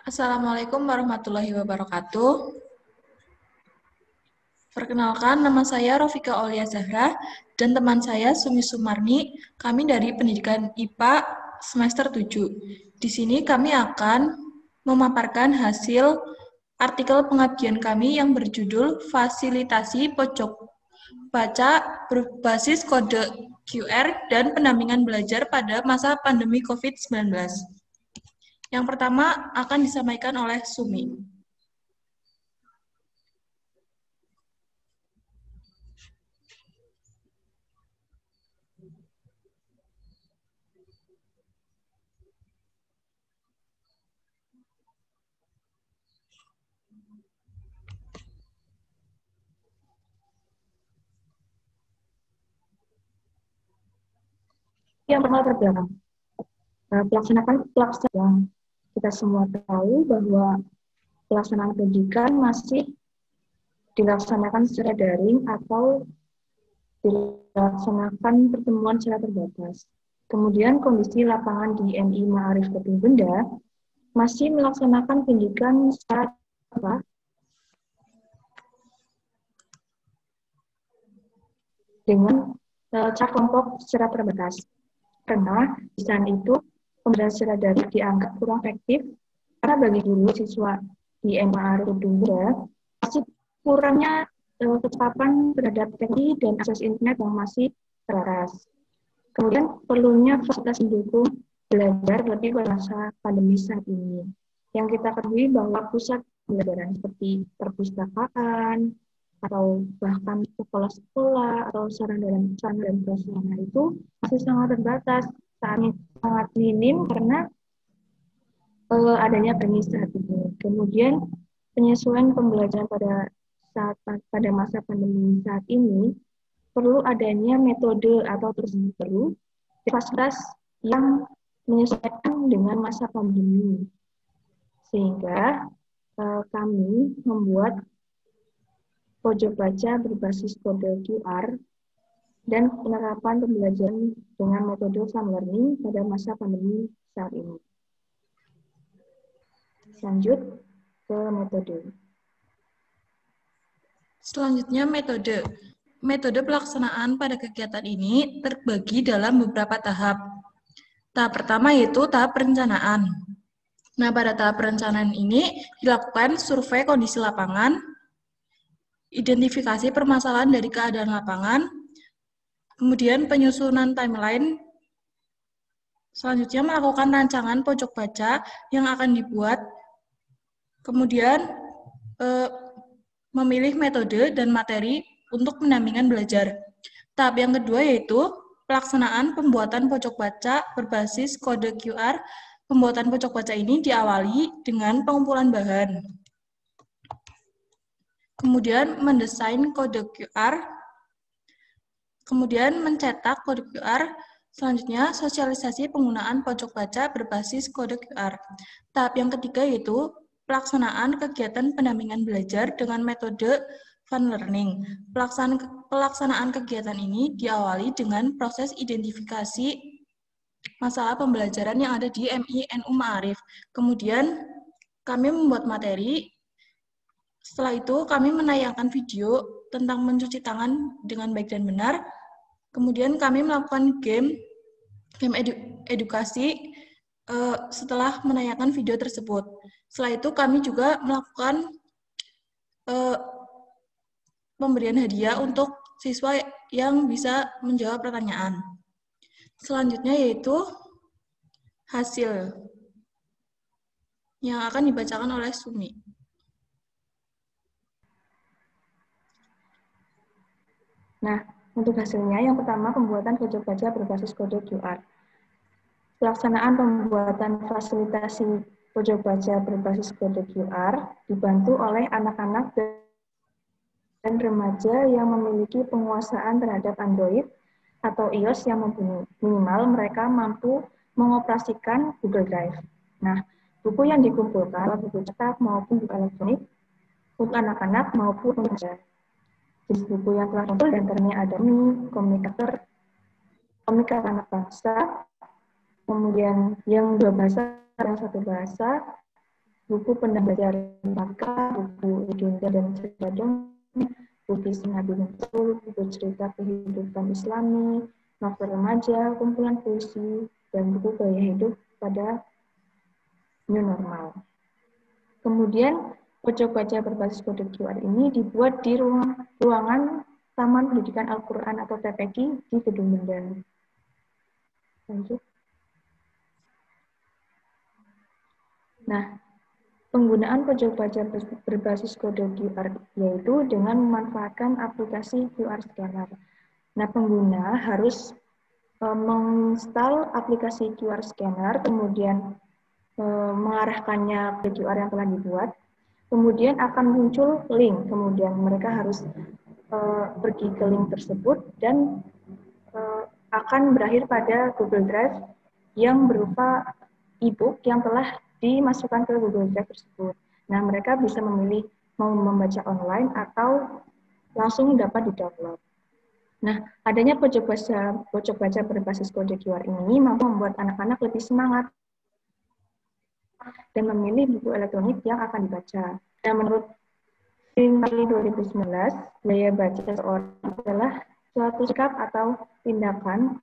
Assalamualaikum warahmatullahi wabarakatuh. Perkenalkan, nama saya Rofika Aulia Zahra dan teman saya Sumi Sumarni. Kami dari Pendidikan IPA semester 7. Di sini kami akan memaparkan hasil artikel pengabdian kami yang berjudul Fasilitasi Pojok Baca berbasis kode QR dan pendampingan belajar pada masa pandemi COVID-19. Yang pertama akan disampaikan oleh Sumi. Yang pertama terbelakang. Pelaksanaan kita semua tahu bahwa pelaksanaan pendidikan masih dilaksanakan secara daring atau dilaksanakan pertemuan secara terbatas. Kemudian kondisi lapangan di MI Ma'arif Kedung Benda masih melaksanakan pendidikan secara dengan cara kelompok secara terbatas. Karena di sana itu pembelajaran secara daring dianggap kurang efektif karena bagi guru siswa di MA Kedung Benda masih kurangnya kecapapan terhadap teknologi dan akses internet yang masih terbatas. Kemudian perlunya fasilitas mendukung belajar lebih pada masa pandemi saat ini. Yang kita ketahui bahwa pusat pembelajaran seperti perpustakaan atau bahkan sekolah-sekolah atau sarana dan prasarana itu masih sangat terbatas, sangat minim karena adanya pandemi saat ini. Kemudian penyesuaian pembelajaran pada masa pandemi saat ini perlu adanya metode atau perlu fasilitas yang menyesuaikan dengan masa pandemi. Sehingga kami membuat pojok baca berbasis kode QR dan penerapan pembelajaran dengan metode fun learning pada masa pandemi saat ini. Lanjut ke metode. Selanjutnya metode. Metode pelaksanaan pada kegiatan ini terbagi dalam beberapa tahap. Tahap pertama yaitu tahap perencanaan. Nah, pada tahap perencanaan ini dilakukan survei kondisi lapangan, identifikasi permasalahan dari keadaan lapangan, kemudian penyusunan timeline, selanjutnya melakukan rancangan pojok baca yang akan dibuat, kemudian memilih metode dan materi untuk pendampingan belajar. Tahap yang kedua yaitu pelaksanaan pembuatan pojok baca berbasis kode QR. Pembuatan pojok baca ini diawali dengan pengumpulan bahan. Kemudian mendesain kode QR. Kemudian mencetak kode QR. Selanjutnya sosialisasi penggunaan pojok baca berbasis kode QR. Tahap yang ketiga yaitu pelaksanaan kegiatan pendampingan belajar dengan metode fun learning. Pelaksanaan kegiatan ini diawali dengan proses identifikasi masalah pembelajaran yang ada di MI/NU Ma'arif. Kemudian kami membuat materi. Setelah itu kami menayangkan video tentang mencuci tangan dengan baik dan benar. Kemudian kami melakukan game edukasi setelah menayangkan video tersebut. Setelah itu kami juga melakukan pemberian hadiah untuk siswa yang bisa menjawab pertanyaan. Selanjutnya yaitu hasil yang akan dibacakan oleh Sumi. Nah, untuk hasilnya yang pertama pembuatan pojok baca berbasis kode QR. Pelaksanaan pembuatan fasilitasi pojok baca berbasis kode QR dibantu oleh anak-anak dan remaja yang memiliki penguasaan terhadap Android atau iOS yang mumpuni. Minimal mereka mampu mengoperasikan Google Drive. Nah, buku yang dikumpulkan, buku cetak maupun buku elektronik, untuk anak-anak maupun remaja. Jenis buku yang telah kumpul diantaranya ada komik anak bangsa, kemudian yang 2 bahasa dan 1 bahasa, buku pembelajaran maka, buku legenda dan cerita dongeng, buku Nabi Nuh, buku cerita kehidupan Islami, novel remaja, kumpulan puisi, dan buku gaya hidup pada new normal. Kemudian pojok baca berbasis kode QR ini dibuat di ruangan Taman Pendidikan Al-Quran atau TPQ di Gedung Benda. Lanjut. Nah, penggunaan pojok baca berbasis kode QR yaitu dengan memanfaatkan aplikasi QR Scanner. Nah, pengguna harus menginstal aplikasi QR Scanner, kemudian mengarahkannya ke QR yang telah dibuat, kemudian akan muncul link, kemudian mereka harus pergi ke link tersebut dan akan berakhir pada Google Drive yang berupa e-book yang telah dimasukkan ke Google Drive tersebut. Nah, mereka bisa memilih mau membaca online atau langsung dapat di-download. Nah, adanya pojok baca berbasis kode QR ini mampu membuat anak-anak lebih semangat dan memilih buku elektronik yang akan dibaca. Dan menurut Finley 2019, gaya baca seorang adalah suatu sikap atau tindakan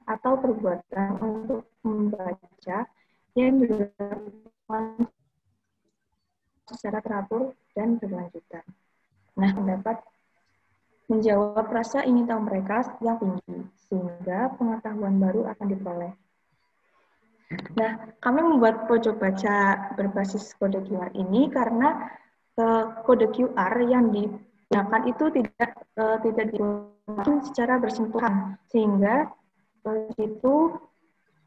atau perbuatan untuk membaca yang dilakukan secara teratur dan berlanjutan. Nah, mendapat menjawab rasa ingin tahu mereka yang tinggi, sehingga pengetahuan baru akan diperoleh. Nah, kami membuat pojok baca berbasis kode QR ini karena kode QR yang digunakan itu tidak digunakan secara bersentuhan, sehingga itu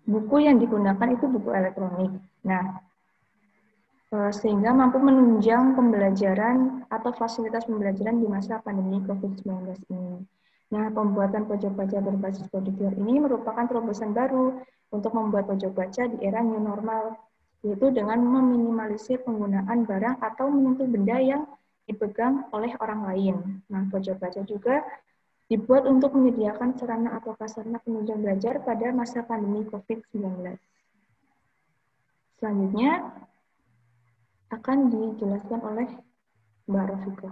buku yang digunakan itu buku elektronik. Nah, sehingga mampu menunjang pembelajaran atau fasilitas pembelajaran di masa pandemi COVID-19 ini. Nah, pembuatan pojok baca berbasis kode QR ini merupakan terobosan baru untuk membuat pojok baca di era new normal, yaitu dengan meminimalisir penggunaan barang atau menyentuh benda yang dipegang oleh orang lain. Nah, pojok baca juga dibuat untuk menyediakan sarana atau prasarana penunjang belajar pada masa pandemi COVID-19. Selanjutnya akan dijelaskan oleh Mbak Rafika.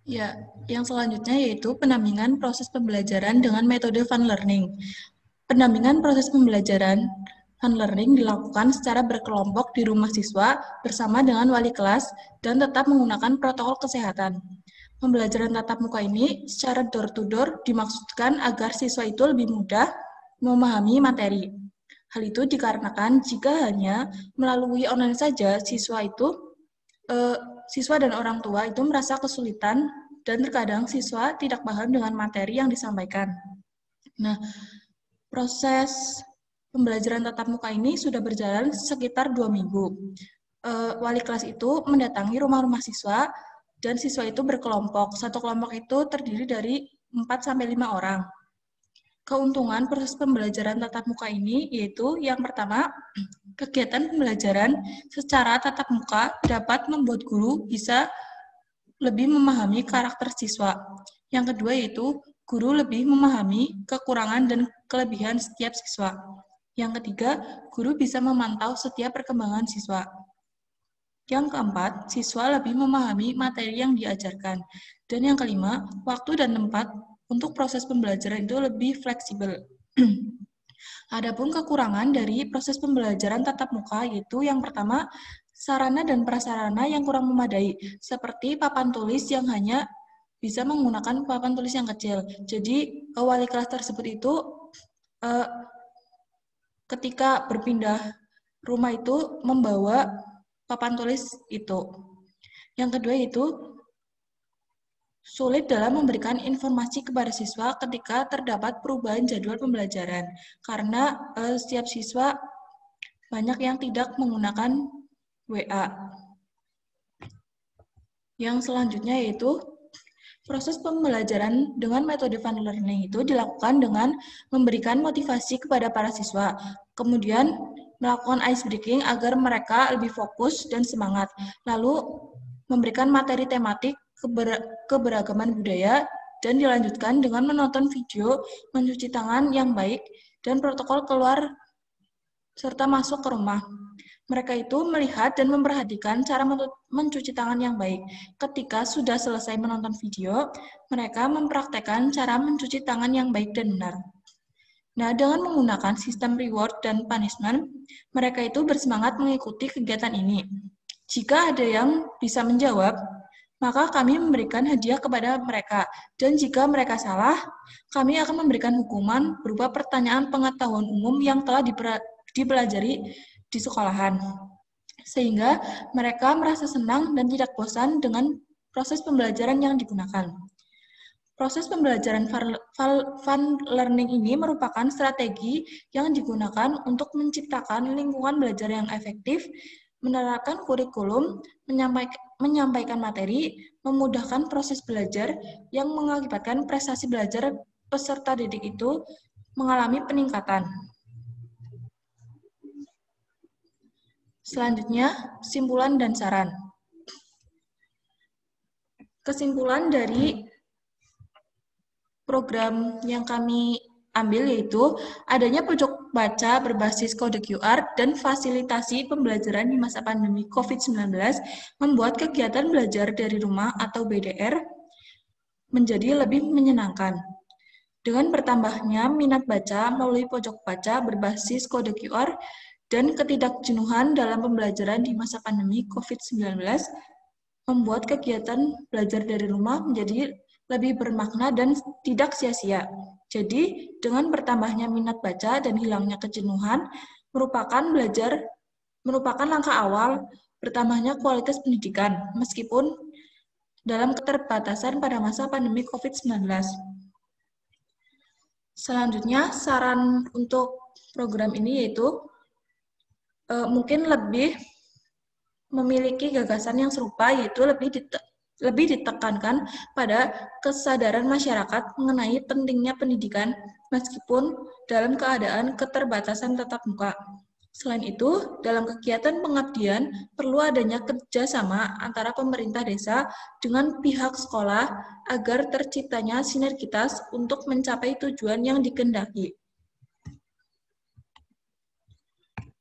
Ya, yang selanjutnya yaitu pendampingan proses pembelajaran dengan metode fun learning. Pendampingan proses pembelajaran fun learning dilakukan secara berkelompok di rumah siswa bersama dengan wali kelas dan tetap menggunakan protokol kesehatan. Pembelajaran tatap muka ini secara door-to-door dimaksudkan agar siswa itu lebih mudah memahami materi. Hal itu dikarenakan jika hanya melalui online saja, siswa dan orang tua itu merasa kesulitan dan terkadang siswa tidak paham dengan materi yang disampaikan. Nah, proses pembelajaran tatap muka ini sudah berjalan sekitar 2 minggu. Wali kelas itu mendatangi rumah-rumah siswa dan siswa itu berkelompok. Satu kelompok itu terdiri dari 4-5 orang. Keuntungan proses pembelajaran tatap muka ini yaitu yang pertama, kegiatan pembelajaran secara tatap muka dapat membuat guru bisa lebih memahami karakter siswa. Yang kedua yaitu guru lebih memahami kekurangan dan kelebihan setiap siswa. Yang ketiga, guru bisa memantau setiap perkembangan siswa. Yang keempat, siswa lebih memahami materi yang diajarkan. Dan yang kelima, waktu dan tempat untuk proses pembelajaran itu lebih fleksibel. Adapun kekurangan dari proses pembelajaran tatap muka yaitu yang pertama, sarana dan prasarana yang kurang memadai, seperti papan tulis yang hanya bisa menggunakan papan tulis yang kecil. Jadi, wali kelas tersebut itu ketika berpindah rumah itu membawa papan tulis itu. Yang kedua itu sulit dalam memberikan informasi kepada siswa ketika terdapat perubahan jadwal pembelajaran, karena setiap siswa banyak yang tidak menggunakan WA. Yang selanjutnya yaitu proses pembelajaran dengan metode fun learning itu dilakukan dengan memberikan motivasi kepada para siswa, kemudian melakukan ice breaking agar mereka lebih fokus dan semangat, lalu memberikan materi tematik keberagaman budaya, dan dilanjutkan dengan menonton video, mencuci tangan yang baik, dan protokol keluar serta masuk ke rumah. Mereka itu melihat dan memperhatikan cara mencuci tangan yang baik. Ketika sudah selesai menonton video, mereka mempraktekkan cara mencuci tangan yang baik dan benar. Nah, dengan menggunakan sistem reward dan punishment, mereka itu bersemangat mengikuti kegiatan ini. Jika ada yang bisa menjawab, maka kami memberikan hadiah kepada mereka. Dan jika mereka salah, kami akan memberikan hukuman berupa pertanyaan pengetahuan umum yang telah dipelajari di sekolahan. Sehingga mereka merasa senang dan tidak bosan dengan proses pembelajaran yang digunakan. Proses pembelajaran fun learning ini merupakan strategi yang digunakan untuk menciptakan lingkungan belajar yang efektif, menerapkan kurikulum, menyampaikan materi, memudahkan proses belajar yang mengakibatkan prestasi belajar peserta didik itu mengalami peningkatan. Selanjutnya, kesimpulan dan saran. Kesimpulan dari program yang kami ambil yaitu adanya pojok baca berbasis kode QR dan fasilitasi pembelajaran di masa pandemi COVID-19 membuat kegiatan belajar dari rumah atau BDR menjadi lebih menyenangkan. Dengan bertambahnya minat baca melalui pojok baca berbasis kode QR dan ketidakjenuhan dalam pembelajaran di masa pandemi COVID-19 membuat kegiatan belajar dari rumah menjadi lebih bermakna dan tidak sia-sia. Jadi, dengan bertambahnya minat baca dan hilangnya kejenuhan merupakan langkah awal bertambahnya kualitas pendidikan, meskipun dalam keterbatasan pada masa pandemi COVID-19. Selanjutnya, saran untuk program ini yaitu mungkin lebih memiliki gagasan yang serupa, yaitu lebih ditekankan pada kesadaran masyarakat mengenai pentingnya pendidikan meskipun dalam keadaan keterbatasan tatap muka. Selain itu, dalam kegiatan pengabdian perlu adanya kerjasama antara pemerintah desa dengan pihak sekolah agar terciptanya sinergitas untuk mencapai tujuan yang dikehendaki.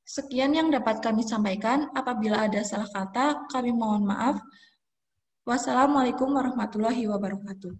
Sekian yang dapat kami sampaikan. Apabila ada salah kata, kami mohon maaf. Wassalamualaikum warahmatullahi wabarakatuh.